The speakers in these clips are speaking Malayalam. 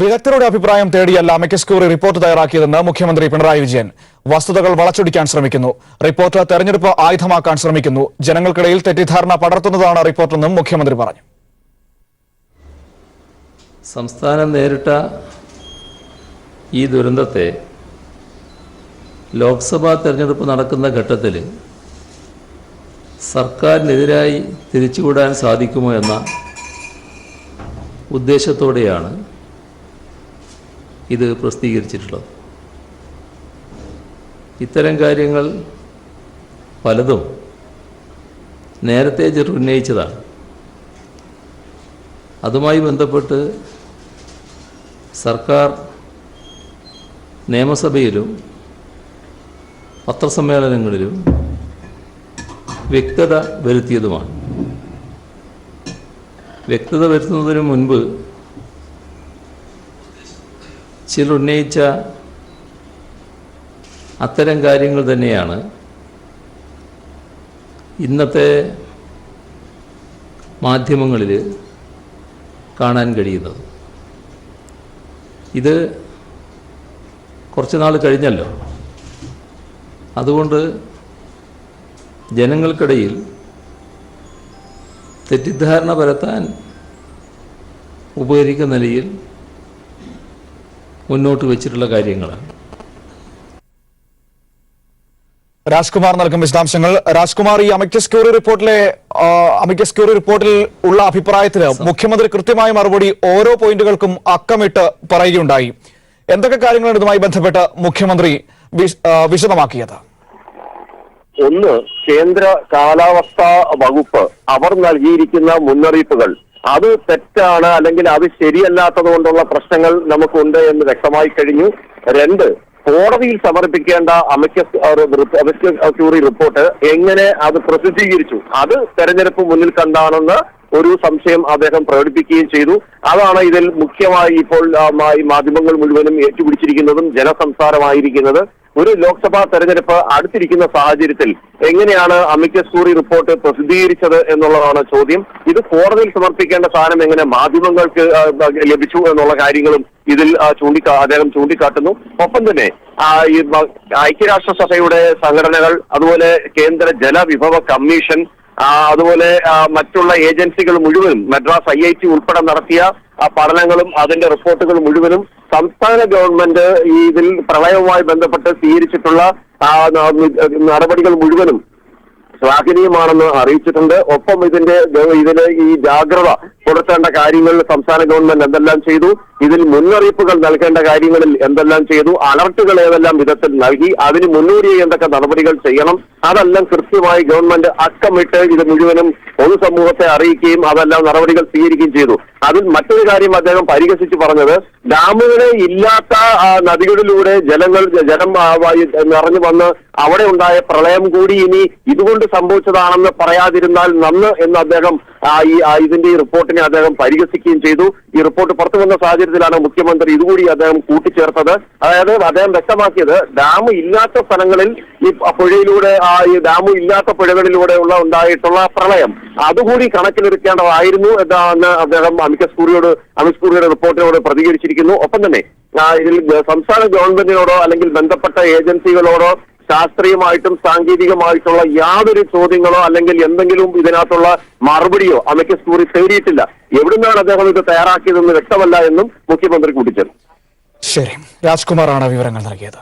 വിദഗ്ധരുടെ അഭിപ്രായം തേടിയല്ല അമിക്കസ് ക്യൂറി റിപ്പോർട്ട് തയ്യാറാക്കിയതെന്ന് മുഖ്യമന്ത്രി പിണറായി വിജയൻ. വസ്തുതകൾ വളച്ചൊടിക്കാൻ ശ്രമിക്കുന്നു. റിപ്പോർട്ട് തെരഞ്ഞെടുപ്പ് ആയുധമാക്കാൻ ശ്രമിക്കുന്നു. ജനങ്ങൾക്കിടയിൽ തെറ്റിദ്ധാരണ പടർത്തുന്നതാണ് റിപ്പോർട്ടെന്നും മുഖ്യമന്ത്രി പറഞ്ഞു. സംസ്ഥാനം നേരിട്ട ഈ ദുരന്തത്തെ ലോക്സഭാ തെരഞ്ഞെടുപ്പ് നടക്കുന്ന ഘട്ടത്തിൽ സർക്കാരിനെതിരായി തിരിച്ചുവിടാൻ സാധിക്കുമോ എന്ന ഉദ്ദേശത്തോടെയാണ് ഇത് പ്രസിദ്ധീകരിച്ചിട്ടുള്ളത്. ഇത്തരം കാര്യങ്ങൾ പലതും നേരത്തെ ഉന്നയിച്ചതാണ്. അതുമായി ബന്ധപ്പെട്ട് സർക്കാർ നിയമസഭയിലും പത്രസമ്മേളനങ്ങളിലും വ്യക്തത വരുത്തിയതുമാണ്. വ്യക്തത വരുത്തുന്നതിന് മുൻപ് ചിലർ ഉന്നയിച്ച അത്തരം കാര്യങ്ങൾ തന്നെയാണ് ഇന്നത്തെ മാധ്യമങ്ങളിൽ കാണാൻ കഴിയുന്നത്. ഇത് കുറച്ച് നാൾ കഴിഞ്ഞല്ലോ. അതുകൊണ്ട് ജനങ്ങൾക്കിടയിൽ തെറ്റിദ്ധാരണ പരത്താൻ ഉപകരിക്കുന്ന നിലയിൽ മുന്നോട്ട് വെച്ചിട്ടുള്ള കാര്യങ്ങളാണ്. രാജ്കുമാർ നൽകും വിശദാംശങ്ങൾ. രാജ്കുമാർ, ഈ അമിക്കസ് ക്യൂറി റിപ്പോർട്ടിൽ ഉള്ള അഭിപ്രായത്തിന് മുഖ്യമന്ത്രി കൃത്യമായ മറുപടി ഓരോ പോയിന്റുകൾക്കും അക്കമിട്ട് പറയുകയുണ്ടായി. എന്തൊക്കെ കാര്യങ്ങളാണ് ഇതുമായി ബന്ധപ്പെട്ട് മുഖ്യമന്ത്രി വിശദമാക്കിയത്? ഒന്ന്, കേന്ദ്ര കാലാവസ്ഥാ വകുപ്പ് അവർ നൽകിയിരിക്കുന്ന മുന്നറിയിപ്പുകൾ അത് തെറ്റാണ്, അല്ലെങ്കിൽ അത് ശരിയല്ലാത്തത് കൊണ്ടുള്ള പ്രശ്നങ്ങൾ നമുക്കുണ്ട് എന്ന് വ്യക്തമായി കഴിഞ്ഞു. രണ്ട്, കോടതിയിൽ സമർപ്പിക്കേണ്ട അമിക്കസ് ക്യൂറി റിപ്പോർട്ട് എങ്ങനെ അത് പ്രസിദ്ധീകരിച്ചു, അത് തെരഞ്ഞെടുപ്പ് മുന്നിൽ കണ്ടാണെന്ന് ഒരു സംശയം അദ്ദേഹം പ്രകടിപ്പിക്കുകയും ചെയ്തു. അതാണ് ഇതിൽ മുഖ്യമായി ഇപ്പോൾ ഈ മാധ്യമങ്ങൾ മുഴുവനും ഏറ്റുപിടിച്ചിരിക്കുന്നതും ജനസംസാരമായിരിക്കുന്നത്. ഒരു ലോക്സഭാ തെരഞ്ഞെടുപ്പ് അടുത്തിരിക്കുന്ന സാഹചര്യത്തിൽ എങ്ങനെയാണ് അമിക്കസ് ക്യൂറി റിപ്പോർട്ട് പ്രസിദ്ധീകരിച്ചത് എന്നുള്ളതാണ് ചോദ്യം. ഇത് കോടതിയിൽ സമർപ്പിക്കേണ്ട സാധനം എങ്ങനെ മാധ്യമങ്ങൾക്ക് ലഭിച്ചു എന്നുള്ള കാര്യങ്ങളും ഇതിൽ അദ്ദേഹം ചൂണ്ടിക്കാട്ടുന്നു. ഒപ്പം തന്നെ ഈ ഐക്യരാഷ്ട്രസഭയുടെ സംഘടനകൾ, അതുപോലെ കേന്ദ്ര ജലവിഭവ കമ്മീഷൻ, അതുപോലെ മറ്റുള്ള ഏജൻസികൾ മുഴുവനും, മദ്രാസ് IIT ഉൾപ്പെടെ നടത്തിയ പഠനങ്ങളും അതിന്റെ റിപ്പോർട്ടുകൾ മുഴുവനും സംസ്ഥാന ഗവൺമെന്റ് ഇതിൽ പ്രളയവുമായി ബന്ധപ്പെട്ട് സ്വീകരിച്ചിട്ടുള്ള നടപടികൾ മുഴുവനും ശ്ലാഘനീയമാണെന്ന് അറിയിച്ചിട്ടുണ്ട്. ഒപ്പം ഇതിന് ഈ ജാഗ്രത പുലർത്തേണ്ട കാര്യങ്ങളിൽ സംസ്ഥാന ഗവൺമെന്റ് എന്തെല്ലാം ചെയ്തു, ഇതിൽ മുന്നറിയിപ്പുകൾ നൽകേണ്ട കാര്യങ്ങളിൽ എന്തെല്ലാം ചെയ്തു, അലർട്ടുകൾ ഏതെല്ലാം വിധത്തിൽ നൽകി, അതിന് മുന്നോടിയായി എന്തൊക്കെ നടപടികൾ ചെയ്യണം, അതെല്ലാം കൃത്യമായി ഗവൺമെന്റ് അക്കമിട്ട് ഇത് മുഴുവനും പൊതുസമൂഹത്തെ അറിയിക്കുകയും അതെല്ലാം നടപടികൾ സ്വീകരിക്കുകയും ചെയ്തു. അതിൽ മറ്റൊരു കാര്യം അദ്ദേഹം പരിഹസിച്ച് പറഞ്ഞത്, ഡാമുകളെ ഇല്ലാത്ത നദികളിലൂടെ ജലം നിറഞ്ഞു വന്ന് അവിടെ ഉണ്ടായ പ്രളയം കൂടി ഇനി ഇതുകൊണ്ട് സംഭവിച്ചതാണെന്ന് പറയാതിരുന്നാൽ നന്ന് എന്ന് അദ്ദേഹം ഇതിന്റെ ഈ റിപ്പോർട്ടിനെ അദ്ദേഹം പരിഹസിക്കുകയും ചെയ്തു. ഈ റിപ്പോർട്ട് പുറത്തു വന്ന സാഹചര്യത്തിലാണ് മുഖ്യമന്ത്രി ഇതുകൂടി അദ്ദേഹം കൂട്ടിച്ചേർത്തത്. അതായത് അദ്ദേഹം വ്യക്തമാക്കിയത്, ഡാം ഇല്ലാത്ത സ്ഥലങ്ങളിൽ ഈ പുഴയിലൂടെ ഈ ഡാം ഇല്ലാത്ത പുഴകളിലൂടെ ഉണ്ടായിട്ടുള്ള പ്രളയം അതുകൂടി കണക്കിലെടുക്കേണ്ടതായിരുന്നു എന്നാണ് അദ്ദേഹം അമിക്കസ് ക്യൂറിയുടെ റിപ്പോർട്ടിനോട് പ്രതികരിച്ചിരിക്കുന്നു. ഒപ്പം തന്നെ ഇതിൽ സംസ്ഥാന ഗവൺമെന്റിനോടോ അല്ലെങ്കിൽ ബന്ധപ്പെട്ട ഏജൻസികളോടോ ശാസ്ത്രീയമായിട്ടും സാങ്കേതികമായിട്ടുള്ള യാതൊരു ചോദ്യങ്ങളോ അല്ലെങ്കിൽ എന്തെങ്കിലും ഇതിനകത്തുള്ള മറുപടിയോ അമിക്കസ് ക്യൂറി തേടിയിട്ടില്ല. എവിടുന്നാണ് അദ്ദേഹം ഇത് തയ്യാറാക്കിയതെന്ന് വ്യക്തമല്ല എന്നും മുഖ്യമന്ത്രി കൂട്ടിച്ചേർത്തു. ശരി, രാജ്കുമാറാണ് വിവരങ്ങൾ നൽകിയത്.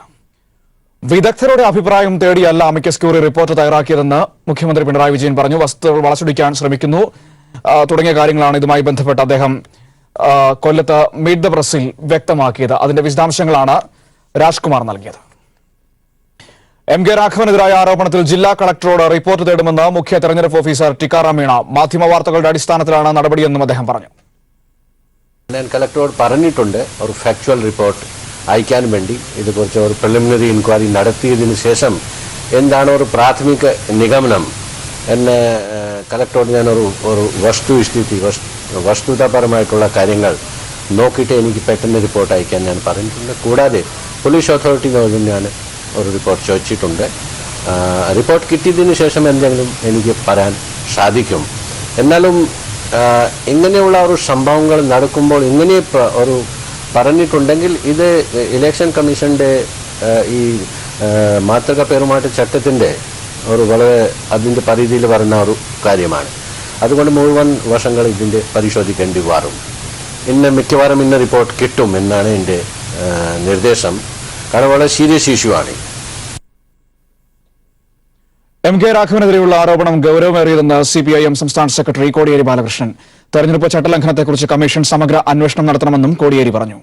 വിദഗ്ധരുടെ അഭിപ്രായം തേടിയല്ല അമിക്കസ് ക്യൂറി റിപ്പോർട്ട് തയ്യാറാക്കിയതെന്ന് മുഖ്യമന്ത്രി പിണറായി വിജയൻ പറഞ്ഞു. വസ്തുതകൾ വളച്ചൊടിക്കാൻ ശ്രമിക്കുന്നു തുടങ്ങിയ കാര്യങ്ങളാണ് ഇതുമായി ബന്ധപ്പെട്ട് അദ്ദേഹം കൊല്ലത്ത് മീറ്റ് ദ പ്രസിൽ വ്യക്തമാക്കിയത്. അതിന്റെ വിശദാംശങ്ങളാണ് രാജ്കുമാർ നൽകിയത്. MK രാഘവനെതിരായ ആരോപണത്തിൽ ജില്ലാ കളക്ടറോട് റിപ്പോർട്ട് തേടുമെന്ന് മുഖ്യ തെരഞ്ഞെടുപ്പ് ഓഫീസർ ടിക്കാറാം മീണ. മാധ്യമവാർത്തകളുടെ അടിസ്ഥാനത്തിലാണ് നടപടിയെന്നും അദ്ദേഹം പറഞ്ഞു. ഞാൻ കളക്ടറോട് പറഞ്ഞിട്ടുണ്ട് ഒരു ഫാക്ച്വൽ റിപ്പോർട്ട് അയക്കാൻ വേണ്ടി. ഇതുകുറിച്ച് ഒരു പ്രിലിമിനറി ഇൻക്വയറി നടത്തിയതിനു ശേഷം എന്താണ് ഒരു പ്രാഥമിക നിഗമനം എന്ന് കളക്ടറോട് ഞാൻ ഒരു വസ്തുതാപരമായിട്ടുള്ള കാര്യങ്ങൾ നോക്കിയിട്ട് എനിക്ക് പെട്ടെന്ന് റിപ്പോർട്ട് അയക്കാൻ ഞാൻ പറഞ്ഞിട്ടുണ്ട്. കൂടാതെ പോലീസ് അതോറിറ്റിയോട് ഞാൻ ഒരു റിപ്പോർട്ട് ചോദിച്ചിട്ടുണ്ട്. റിപ്പോർട്ട് കിട്ടിയതിന് ശേഷം എന്തെങ്കിലും എനിക്ക് പറയാൻ സാധിക്കും. എന്നാലും ഇങ്ങനെയുള്ള ഒരു സംഭവങ്ങൾ നടക്കുമ്പോൾ ഇങ്ങനെ ഒരു പറഞ്ഞിട്ടുണ്ടെങ്കിൽ ഇത് ഇലക്ഷൻ കമ്മീഷൻ്റെ ഈ മാതൃക പെരുമാറ്റച്ചട്ടത്തിൻ്റെ ഒരു വളരെ അതിൻ്റെ പരിധിയിൽ വരുന്ന ഒരു കാര്യമാണ്. അതുകൊണ്ട് മുഴുവൻ വശങ്ങൾ ഇതിൻ്റെ പരിശോധിക്കേണ്ടി വരും. മിക്കവാറും ഇന്ന റിപ്പോർട്ട് കിട്ടും എന്നാണ് എൻ്റെ നിർദ്ദേശം. കാരണം വളരെ സീരിയസ് ഇഷ്യൂ ആണ്. എം കെ രാഘവനെതിരെയുള്ള ആരോപണം ഗൌരവമേറിയതെന്ന് CPIM സംസ്ഥാന സെക്രട്ടറി കോടിയേരി ബാലകൃഷ്ണൻ. തെരഞ്ഞെടുപ്പ് ചട്ടലംഘനത്തെക്കുറിച്ച് കമ്മീഷൻ സമഗ്ര അന്വേഷണം നടത്തണമെന്നും കോടിയേരി പറഞ്ഞു.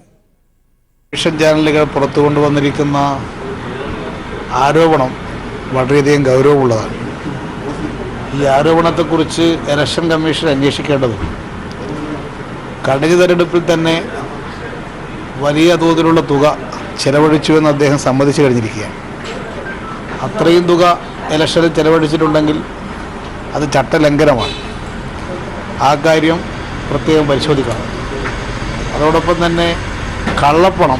ടെലിവിഷൻ ചാനലുകൾ പുറത്തു കൊണ്ടുവന്നിരിക്കുന്ന ആരോപണം വളരെയധികം ഗൗരവമുള്ളതാണ്. ഈ ആരോപണത്തെക്കുറിച്ച് ഇലക്ഷൻ കമ്മീഷൻ അന്വേഷിക്കേണ്ടതുണ്ട്. കഴിഞ്ഞ തെരഞ്ഞെടുപ്പിൽ തന്നെ വലിയ തോതിലുള്ള തുക ചെലവഴിച്ചുവെന്ന് അദ്ദേഹം സമ്മതിച്ചു കഴിഞ്ഞിരിക്കുകയാണ്. അത്രയും തുക ഇലക്ഷനിൽ ചെലവഴിച്ചിട്ടുണ്ടെങ്കിൽ അത് ചട്ടലംഘനമാണ്. ആ കാര്യം പ്രത്യേകം പരിശോധിക്കണം. അതോടൊപ്പം തന്നെ കള്ളപ്പണം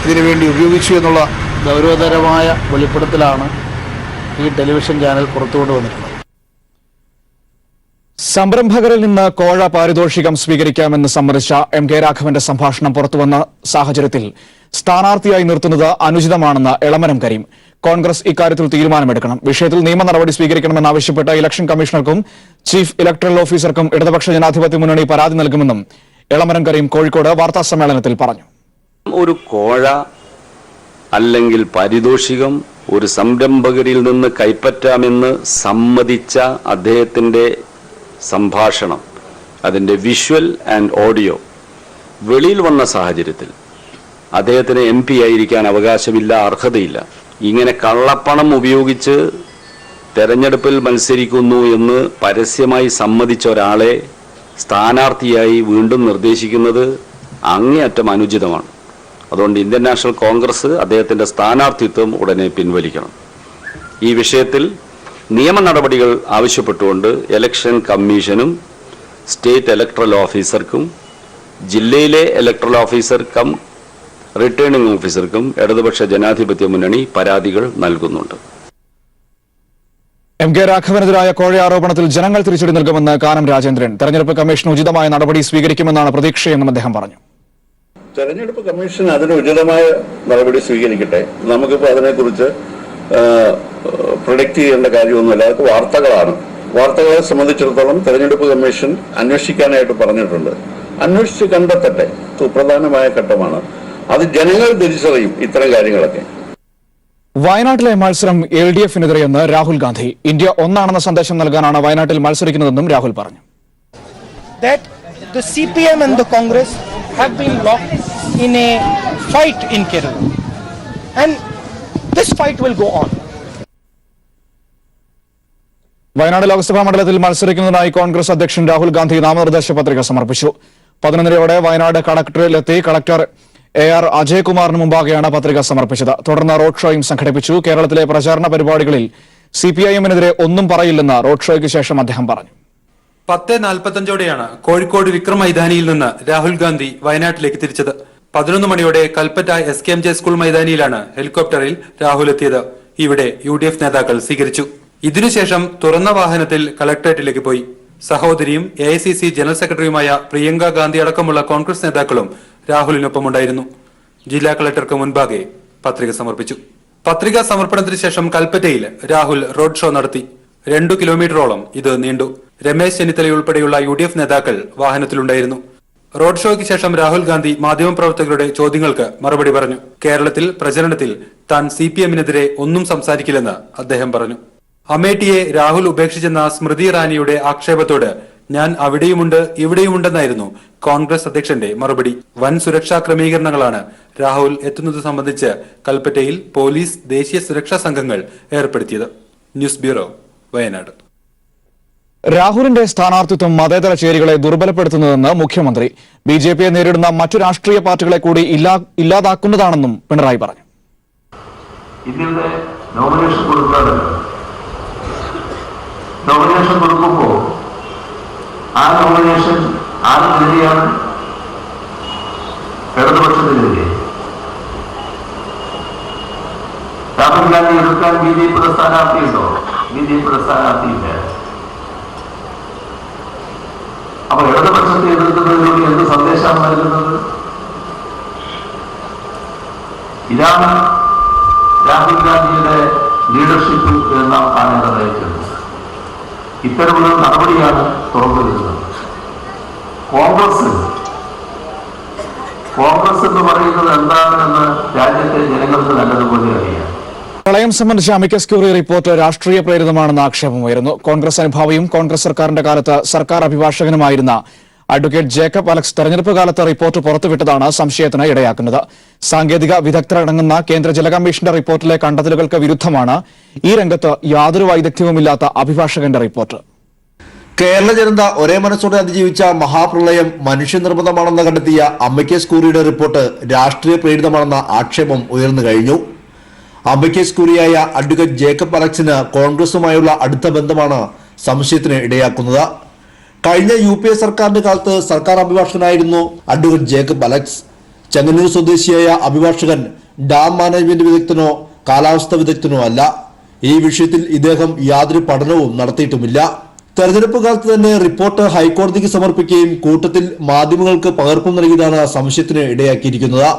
ഇതിനുവേണ്ടി ഉപയോഗിച്ചു എന്നുള്ള ഗൗരവതരമായ വെളിപ്പെടുത്തലാണ് ഈ ടെലിവിഷൻ ചാനൽ പുറത്തുകൊണ്ടുവന്നിട്ടുള്ളത്. സംരംഭകരിൽ നിന്ന് കോഴ പാരിതോഷികം സ്വീകരിക്കാമെന്ന് സമ്മതിച്ച എം കെ രാഘവന്റെ സംഭാഷണം പുറത്തുവന്ന സാഹചര്യത്തിൽ സ്ഥാനാർത്ഥിയായി നിർത്തുന്നത് അനുചിതമാണെന്ന് എളമരം കരീം. കോൺഗ്രസ് ഇക്കാര്യത്തിൽ തീരുമാനമെടുക്കണം. വിഷയത്തിൽ നിയമ നടപടി സ്വീകരിക്കണമെന്നാവശ്യപ്പെട്ട ഇലക്ഷൻ കമ്മീഷണർക്കും ചീഫ് ഇലക്ടറൽ ഓഫീസർക്കും ഇടതുപക്ഷ ജനാധിപത്യ മുന്നണി പരാതി നൽകുമെന്നും എളമരം കരീം കോഴിക്കോട് വാർത്താസമ്മേളനത്തിൽ പറഞ്ഞു. ഒരു കോഴ അല്ലെങ്കിൽ പാരിതോഷികം ഒരു സംരംഭകരിൽ നിന്ന് കൈപ്പറ്റാമെന്ന് സമ്മതിച്ച അദ്ദേഹത്തിൻ്റെ സംഭാഷണം, അതിൻ്റെ വിഷ്വൽ ആൻഡ് ഓഡിയോ വെളിയിൽ വന്ന സാഹചര്യത്തിൽ അദ്ദേഹത്തിന് MP ആയിരിക്കാൻ അവകാശമില്ല, അർഹതയില്ല. ഇങ്ങനെ കള്ളപ്പണം ഉപയോഗിച്ച് തെരഞ്ഞെടുപ്പിൽ മത്സരിക്കുന്നു എന്ന് പരസ്യമായി സമ്മതിച്ച ഒരാളെ സ്ഥാനാർത്ഥിയായി വീണ്ടും നിർദ്ദേശിക്കുന്നത് അങ്ങേയറ്റം അനുചിതമാണ്. അതുകൊണ്ട് ഇന്ത്യൻ നാഷണൽ കോൺഗ്രസ് അദ്ദേഹത്തിൻ്റെ സ്ഥാനാർത്ഥിത്വം ഉടനെ പിൻവലിക്കണം. ഈ വിഷയത്തിൽ നിയമ നടപടികൾ ആവശ്യപ്പെട്ടുകൊണ്ട് ഇലക്ഷൻ കമ്മീഷനും സ്റ്റേറ്റ് ഇലക്ടറൽ ഓഫീസർക്കും ജില്ലയിലെ ഇലക്ടറൽ ഓഫീസർ കം റിട്ടേണിംഗ് ഓഫീസർക്കും ഇടതുപക്ഷ ജനാധിപത്യ മുന്നണി പരാതികൾ നൽകുന്നുണ്ട്. എം കെ രാഘവനെതിരായ കോഴ ആരോപണത്തിൽ ജനങ്ങൾ തിരിച്ചടി നൽകുമെന്ന് കാനം രാജേന്ദ്രൻ. തെരഞ്ഞെടുപ്പ് കമ്മീഷൻ ഉചിതമായ നടപടി സ്വീകരിക്കുമെന്നാണ് പ്രതീക്ഷയെന്നും അദ്ദേഹം പറഞ്ഞു. തെരഞ്ഞെടുപ്പ് കമ്മീഷൻ അതിന് ഉചിതമായ നടപടി സ്വീകരിക്കട്ടെ. നമുക്കിപ്പോൾ അതിനെക്കുറിച്ച് പ്രൊഡിക്റ്റ് ചെയ്യേണ്ട കാര്യമൊന്നുമില്ല. അതൊക്കെ വാർത്തകളാണ്. വാർത്തകളെ സംബന്ധിച്ചിടത്തോളം തെരഞ്ഞെടുപ്പ് കമ്മീഷൻ അന്വേഷിക്കാനായിട്ട് പറഞ്ഞിട്ടുണ്ട്. അന്വേഷിച്ച് കണ്ടെത്തട്ടെ. സുപ്രധാനമായ ഘട്ടമാണ്. അത് ജനങ്ങൾ തിരിച്ചറിയും ഇത്തരം കാര്യങ്ങളൊക്കെ. വയനാട്ടിലെ മത്സരം LDF-നെതിരെയെന്ന് രാഹുൽ ഗാന്ധി. ഇന്ത്യ ഒന്നാണെന്ന സന്ദേശം നൽകാനാണ് വയനാട്ടിൽ മത്സരിക്കുന്നതെന്നും രാഹുൽ പറഞ്ഞു. That the CPM and the Congress have been locked in a fight in Kerala, and this fight will go on. Wayanad Lok Sabha മണ്ഡലത്തിൽ മത്സരിക്കുന്നതിനായി കോൺഗ്രസ് അധ്യക്ഷൻ രാഹുൽ ഗാന്ധി നാമനിർദ്ദേശ പത്രിക സമർപ്പിച്ചു. 11:30 വയനാട് കളക്ടറിലെത്തി കളക്ടർ AR അജയ്കുമാറിന് മുമ്പാകെയാണ് പത്രിക സമർപ്പിച്ചത്. തുടർന്ന് റോഡ് ഷോയും സംഘടിപ്പിച്ചു. കേരളത്തിലെ പ്രചാരണ പരിപാടികളിൽ CPIM-നെതിരെ ഒന്നും പറയില്ലെന്ന് റോഡ് ഷോയ്ക്ക് ശേഷം അദ്ദേഹം പറഞ്ഞു. 10:45 കോഴിക്കോട് വിക്രം മൈതാനിയിൽ നിന്ന് രാഹുൽ ഗാന്ധി വയനാട്ടിലേക്ക് തിരിച്ചത്. 11 മണിയോടെ കൽപ്പറ്റ SKMJ സ്കൂൾ മൈതാനിയിലാണ് ഹെലികോപ്റ്ററിൽ രാഹുൽ എത്തിയത്. ഇവിടെ UDF നേതാക്കൾ സ്വീകരിച്ചു. ഇതിനുശേഷം തുറന്ന വാഹനത്തിൽ കളക്ടറേറ്റിലേക്ക് പോയി. സഹോദരിയും AICC ജനറൽ സെക്രട്ടറിയുമായ പ്രിയങ്ക ഗാന്ധി അടക്കമുള്ള കോൺഗ്രസ് നേതാക്കളും രാഹുലിനൊപ്പമുണ്ടായിരുന്നു. ജില്ലാ കളക്ടർക്ക് മുൻപാകെ പത്രിക സമർപ്പിച്ചു. പത്രികാ സമർപ്പണത്തിന് ശേഷം കൽപ്പറ്റയിൽ രാഹുൽ റോഡ് ഷോ നടത്തി. 2 കിലോമീറ്ററോളം ഇത് നീണ്ടു. രമേശ് ചെന്നിത്തലയുൾപ്പെടെയുള്ള UDF നേതാക്കൾ വാഹനത്തിലുണ്ടായിരുന്നു. റോഡ് ഷോയ്ക്ക് ശേഷം രാഹുൽ ഗാന്ധി മാധ്യമപ്രവർത്തകരുടെ ചോദ്യങ്ങൾക്ക് മറുപടി പറഞ്ഞു. കേരളത്തിൽ പ്രചരണത്തിൽ താൻ CPM-നെതിരെ ഒന്നും സംസാരിക്കില്ലെന്ന് അദ്ദേഹം പറഞ്ഞു. അമേഠിയെ രാഹുൽ ഉപേക്ഷിച്ചെന്ന സ്മൃതി ഇറാനിയുടെ ആക്ഷേപത്തോട് ഞാൻ അവിടെയുമുണ്ട് ഇവിടെയുമുണ്ടെന്നായിരുന്നു കോൺഗ്രസ് അധ്യക്ഷന്റെ മറുപടി. വൻ സുരക്ഷാ ക്രമീകരണങ്ങളാണ് രാഹുൽ എത്തുന്നത് സംബന്ധിച്ച് കൽപ്പറ്റയിൽ പോലീസ് ദേശീയ സുരക്ഷാ സംഘങ്ങൾ ഏർപ്പെടുത്തിയത്. News bureau, Wayanad. രാഹുലിന്റെ സ്ഥാനാർത്ഥിത്വം മതേതര ചേരികളെ ദുർബലപ്പെടുത്തുന്നതെന്ന് മുഖ്യമന്ത്രി. BJP-യെ നേരിടുന്ന മറ്റു രാഷ്ട്രീയ പാർട്ടികളെ കൂടി ഇല്ലാതാക്കുന്നതാണെന്നും പിണറായി പറഞ്ഞു. നോമിനേഷൻ കൊടുക്കുമ്പോൾ ആ നോമിനേഷൻ ആർക്കെതിരെയാണ്? ഇടതുപക്ഷത്തിനെതിരെ. രാഹുൽ ഗാന്ധി എതിർക്കാൻ BJP-യുടെ സ്ഥാനാർത്ഥിയുണ്ടോ? BJP-യുടെ സ്ഥാനാർത്ഥിയില്ല. അപ്പൊ ഇടതുപക്ഷത്തെ എതിർക്കുന്നതിലൂടെ എന്ത് സന്ദേശമാണ് നൽകുന്നത്? ഇതാണ് രാഹുൽ ഗാന്ധിയുടെ ലീഡർഷിപ്പ് എന്ന് നാം കാണേണ്ടതായിട്ടുണ്ട്. ഇത്തരമുള്ള നടപടിയാണ് തുറന്നു വരുന്നത്. കോൺഗ്രസ് എന്ന് പറയുന്നത് എന്താണെന്ന് രാജ്യത്തെ ജനങ്ങൾക്ക് നല്ലതുപോലെ അറിയാം. പ്രളയം സംബന്ധിച്ച അമിക്കസ് ക്യൂറി റിപ്പോർട്ട് രാഷ്ട്രീയ പ്രേരിതമാണെന്ന ആക്ഷേപമായിരുന്നു. കോൺഗ്രസ് അനുഭാവിയും കോൺഗ്രസ് സർക്കാരിന്റെ കാലത്ത് സർക്കാർ അഭിഭാഷകനുമായിരുന്ന അഡ്വക്കേറ്റ് ജേക്കബ് അലക്സ് തെരഞ്ഞെടുപ്പ് കാലത്ത് റിപ്പോർട്ട് പുറത്തുവിട്ടതാണ് സംശയത്തിന് ഇടയാക്കുന്നത്. സാങ്കേതിക വിദഗ്ധരടങ്ങുന്ന കേന്ദ്ര ജല കമ്മീഷന്റെ റിപ്പോർട്ടിലെ കണ്ടെത്തലുകൾക്ക് വിരുദ്ധമാണ് ഈ രംഗത്ത് യാതൊരു വൈദഗ്ധ്യവുമില്ലാത്ത അഭിഭാഷകന്റെ റിപ്പോർട്ട്. കേരള ജനത ഒരേ മനസ്സോടെ അതിജീവിച്ച മഹാപ്രളയം മനുഷ്യനിർമ്മിതമാണെന്ന് കണ്ടെത്തിയ അമിക്കസ് ക്യൂറിയുടെ റിപ്പോർട്ട് രാഷ്ട്രീയ പ്രേരിതമാണെന്ന ആക്ഷേപം ഉയർന്നു കഴിഞ്ഞു. അമിക്കസ് ക്യൂറിയായ അഡ്വക്കേറ്റ് ജേക്കബ് അലക്സിന് കോൺഗ്രസുമായുള്ള അടുത്ത ബന്ധമാണ് സംശയത്തിന് ഇടയാക്കുന്നത്. കഴിഞ്ഞ UPA സർക്കാരിന്റെ കാലത്ത് സർക്കാർ അഭിഭാഷകനായിരുന്നു അഡ്വക്കേറ്റ് ജേക്കബ് അലക്സ്. ചെങ്ങന്നൂർ സ്വദേശിയായ അഭിഭാഷകൻ ഡാം മാനേജ്മെന്റ് വിദഗ്ധനോ കാലാവസ്ഥ വിദഗ്ധനോ അല്ല. ഈ വിഷയത്തിൽ ഇദ്ദേഹം യാതൊരു പഠനവും നടത്തിയിട്ടുമില്ല. തെരഞ്ഞെടുപ്പ് കാലത്ത് തന്നെ റിപ്പോർട്ട് ഹൈക്കോടതിക്ക് സമർപ്പിക്കുകയും കൂട്ടത്തിൽ മാധ്യമങ്ങൾക്ക് പകർപ്പും നൽകിയതാണ് സംശയത്തിന് ഇടയാക്കിയിരിക്കുന്നത്.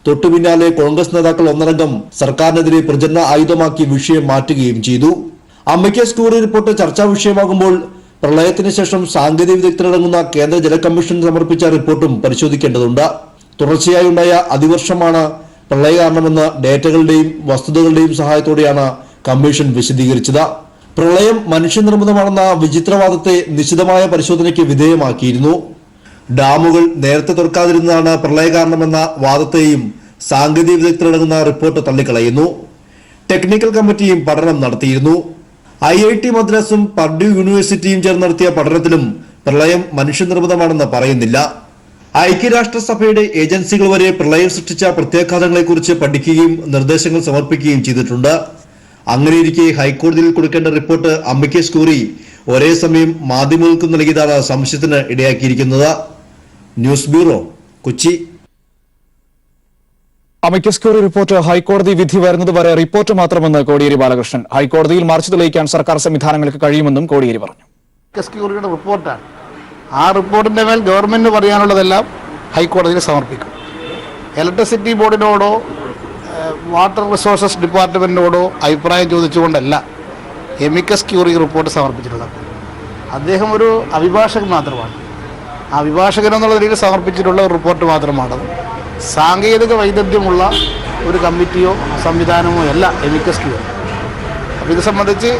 തൊട്ടു പിന്നാലെ കോൺഗ്രസ് നേതാക്കൾ ഒന്നടങ്കം സർക്കാരിനെതിരെ പ്രചരണ ആയുധമാക്കി വിഷയം മാറ്റുകയും ചെയ്തു. അമിക്കസ് ക്യൂറി റിപ്പോർട്ട് ചർച്ചാ വിഷയമാകുമ്പോൾ പ്രളയത്തിന് ശേഷം സാങ്കേതിക വിദഗ്ധരടങ്ങുന്ന കേന്ദ്ര ജല കമ്മീഷൻ സമർപ്പിച്ച റിപ്പോർട്ടും പരിശോധിക്കേണ്ടതുണ്ട്. തുടർച്ചയായി ഉണ്ടായ അതിവർഷമാണ് പ്രളയ കാരണമെന്ന് ഡേറ്റകളുടെയും വസ്തുതകളുടെയും സഹായത്തോടെയാണ് കമ്മീഷൻ വിശദീകരിച്ചത്. പ്രളയം മനുഷ്യനിർമ്മിതമാണെന്ന വിചിത്രവാദത്തെ നിശിതമായ പരിശോധനയ്ക്ക് വിധേയമാക്കിയിരുന്നു. ഡാമുകൾ നേരത്തെ തുറക്കാതിരുന്നതാണ് പ്രളയ കാരണമെന്ന വാദത്തെയും സാങ്കേതിക വിദഗ്ധരടങ്ങുന്ന റിപ്പോർട്ട് തള്ളിക്കളയുന്നു. ടെക്നിക്കൽ കമ്മിറ്റിയും പഠനം നടത്തിയിരുന്നു. IIT മദ്രാസും പർഡ്യൂ യൂണിവേഴ്സിറ്റിയും ചേർന്ന് നടത്തിയ പഠനത്തിലും പ്രളയം മനുഷ്യനിർമ്മിതമാണെന്ന് പറയുന്നില്ല. ഐക്യരാഷ്ട്രസഭയുടെ ഏജൻസികൾ വരെ പ്രളയം സൃഷ്ടിച്ച പ്രത്യാഘാതങ്ങളെക്കുറിച്ച് പഠിക്കുകയും നിർദ്ദേശങ്ങൾ സമർപ്പിക്കുകയും ചെയ്തിട്ടുണ്ട്. അങ്ങനെയിരിക്കെ ഹൈക്കോടതിയിൽ കൊടുക്കേണ്ട റിപ്പോർട്ട് അമിക്കസ് ക്യൂറി ഒരേ സമയം മാധ്യമങ്ങൾക്ക് നൽകിയതാണ് സംശയത്തിന് ഇടയാക്കിയിരിക്കുന്നത്. News bureau, Kochi. Amicus curiae report ഹൈക്കോടതി വിധി വരുന്നതുവരെ റിപ്പോർട്ട് മാത്രമെന്ന് കോടിയേരി ബാലകൃഷ്ണൻ. ഹൈക്കോടതിയിൽ മറിച്ച് തെളിയിക്കാൻ സർക്കാർ സംവിധാനങ്ങൾക്ക് കഴിയുമെന്നും കോടിയേരി പറഞ്ഞു. അമിക്കസ് ക്യൂറിയുടെ റിപ്പോർട്ടാണ്. ആ റിപ്പോർട്ടിന്റെ മേൽ ഗവൺമെന്റിന് പറയാനുള്ളതെല്ലാം ഹൈക്കോടതിയിൽ സമർപ്പിക്കും. ഇലക്ട്രിസിറ്റി ബോർഡിനോടോ വാട്ടർ റിസോഴ്സസ് ഡിപ്പാർട്ട്മെന്റിനോടോ അഭിപ്രായം ചോദിച്ചുകൊണ്ടല്ല അമിക്കസ് ക്യൂറി റിപ്പോർട്ട് സമർപ്പിച്ചിട്ടുള്ളത്. അദ്ദേഹം ഒരു അഭിഭാഷകൻ മാത്രമാണ്. ആ അഭിഭാഷകൻ എന്നുള്ള രീതിയിൽ സമർപ്പിച്ചിട്ടുള്ള ഒരു റിപ്പോർട്ട് മാത്രമാണത്. സാങ്കേതിക വൈദഗ്ധ്യമുള്ള ഒരു കമ്മിറ്റിയോ സംവിധാനമോ അല്ല അമിക്കസ് ക്യൂറി. അപ്പോൾ ഇത് സംബന്ധിച്ച്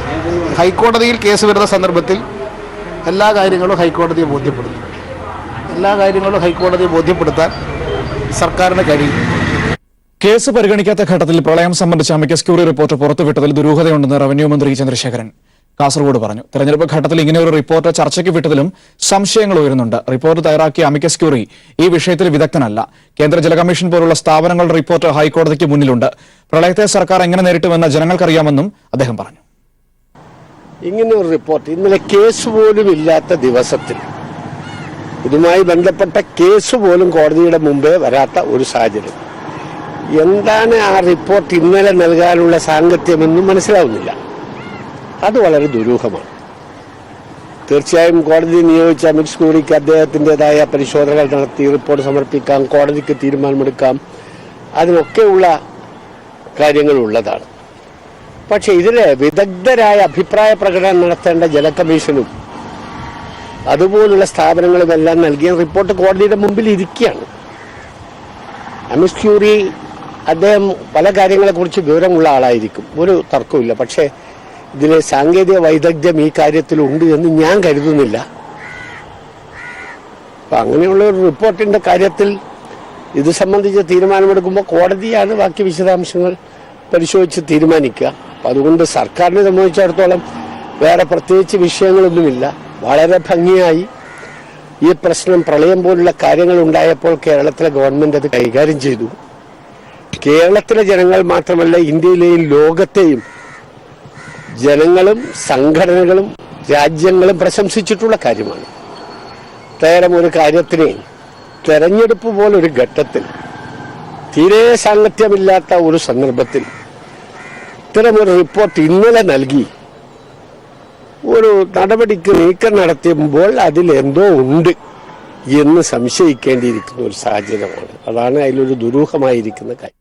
ഹൈക്കോടതിയിൽ കേസ് വരുന്ന സന്ദർഭത്തിൽ എല്ലാ കാര്യങ്ങളും ഹൈക്കോടതിയെ ബോധ്യപ്പെടുത്താൻ സർക്കാരിന് കഴിയും. കേസ് പരിഗണിക്കാത്ത ഘട്ടത്തിൽ പ്രളയം സംബന്ധിച്ച അമിക്കസ് ക്യൂറി റിപ്പോർട്ട് പുറത്തുവിട്ടതിൽ ദുരൂഹതയുണ്ടെന്ന് റവന്യൂ മന്ത്രി ചന്ദ്രശേഖരൻ കാസർഗോഡ് പറഞ്ഞു. തെരഞ്ഞെടുപ്പ് ഘട്ടത്തിൽ ഇങ്ങനെയൊരു റിപ്പോർട്ട് ചർച്ചയ്ക്ക് വിട്ടതിലും സംശയങ്ങൾ ഉയരുന്നുണ്ട്. റിപ്പോർട്ട് തയ്യാറാക്കിയ അമിക്കസ് ക്യൂറി ഈ വിഷയത്തിൽ വിദഗ്ധനല്ല. കേന്ദ്ര ജല കമ്മീഷൻ പോലുള്ള സ്ഥാപനങ്ങളുടെ റിപ്പോർട്ട് ഹൈക്കോടതിക്ക് മുന്നിലുണ്ട്. പ്രളയത്തെ സർക്കാർ എങ്ങനെ നേരിട്ടുമെന്ന് ജനങ്ങൾക്കറിയാമെന്നും അദ്ദേഹം പറഞ്ഞു. ഇങ്ങനെ ഒരു റിപ്പോർട്ട് ഇന്നലെ കേസ് പോലും ഇല്ലാത്ത ദിവസത്തിൽ ഇതുമായി ബന്ധപ്പെട്ട കേസ് പോലും കോടതിയുടെ മുമ്പേ വരാത്ത ഒരു സാഹചര്യം. എന്താണ് ആ റിപ്പോർട്ട് ഇന്നലെ നൽകാനുള്ള സാങ്കത്യമെന്നും മനസ്സിലാവുന്നില്ല. അത് വളരെ ദുരൂഹമാണ്. തീർച്ചയായും കോടതി നിയോഗിച്ച അമിക്കസ് ക്യൂറിക്ക് അദ്ദേഹത്തിൻ്റെതായ പരിശോധനകൾ നടത്തി റിപ്പോർട്ട് സമർപ്പിക്കാം, കോടതിക്ക് തീരുമാനമെടുക്കാം, അതിനൊക്കെയുള്ള കാര്യങ്ങളുള്ളതാണ്. പക്ഷെ ഇതിലെ വിദഗ്ധരായ അഭിപ്രായ പ്രകടനം നടത്തേണ്ട ജല കമ്മീഷനും അതുപോലുള്ള സ്ഥാപനങ്ങളുമെല്ലാം നൽകിയ റിപ്പോർട്ട് കോടതിയുടെ മുമ്പിൽ ഇരിക്കുകയാണ്. അമിക്കസ് ക്യൂറി അദ്ദേഹം പല കാര്യങ്ങളെക്കുറിച്ച് വിവരമുള്ള ആളായിരിക്കും, ഒരു തർക്കമില്ല. പക്ഷേ ഇതിലെ സാങ്കേതിക വൈദഗ്ധ്യം ഈ കാര്യത്തിലുണ്ട് എന്ന് ഞാൻ കരുതുന്നില്ല. അപ്പം അങ്ങനെയുള്ള ഒരു റിപ്പോർട്ടിൻ്റെ കാര്യത്തിൽ ഇത് സംബന്ധിച്ച് തീരുമാനമെടുക്കുമ്പോൾ കോടതിയാണ് ബാക്കി വിശദാംശങ്ങൾ പരിശോധിച്ച് തീരുമാനിക്കുക. അപ്പം അതുകൊണ്ട് സർക്കാരിനെ സംബന്ധിച്ചിടത്തോളം വേറെ പ്രത്യേകിച്ച് വിഷയങ്ങളൊന്നുമില്ല. വളരെ ഭംഗിയായി ഈ പ്രശ്നം പ്രളയം പോലുള്ള കാര്യങ്ങൾ ഉണ്ടായപ്പോൾ കേരളത്തിലെ ഗവൺമെന്റ് അത് കൈകാര്യം ചെയ്തു. കേരളത്തിലെ ജനങ്ങൾ മാത്രമല്ല, ഇന്ത്യയിലെയും ലോകത്തെയും ജനങ്ങളും സംഘടനകളും രാജ്യങ്ങളും പ്രശംസിച്ചിട്ടുള്ള കാര്യമാണ്. ഇത്തരം ഒരു കാര്യത്തിനെ തെരഞ്ഞെടുപ്പ് പോലൊരു ഘട്ടത്തിൽ തീരെ സാങ്കത്യമില്ലാത്ത ഒരു സന്ദർഭത്തിൽ ഇത്തരമൊരു റിപ്പോർട്ട് ഇന്നലെ നൽകി ഒരു നടപടിക്ക് നീക്കം നടത്തുമ്പോൾ അതിലെന്തോ ഉണ്ട് എന്ന് സംശയിക്കേണ്ടിയിരിക്കുന്ന ഒരു സാഹചര്യമാണ്. അതാണ് അതിലൊരു ദുരൂഹമായിരിക്കുന്ന കാര്യം.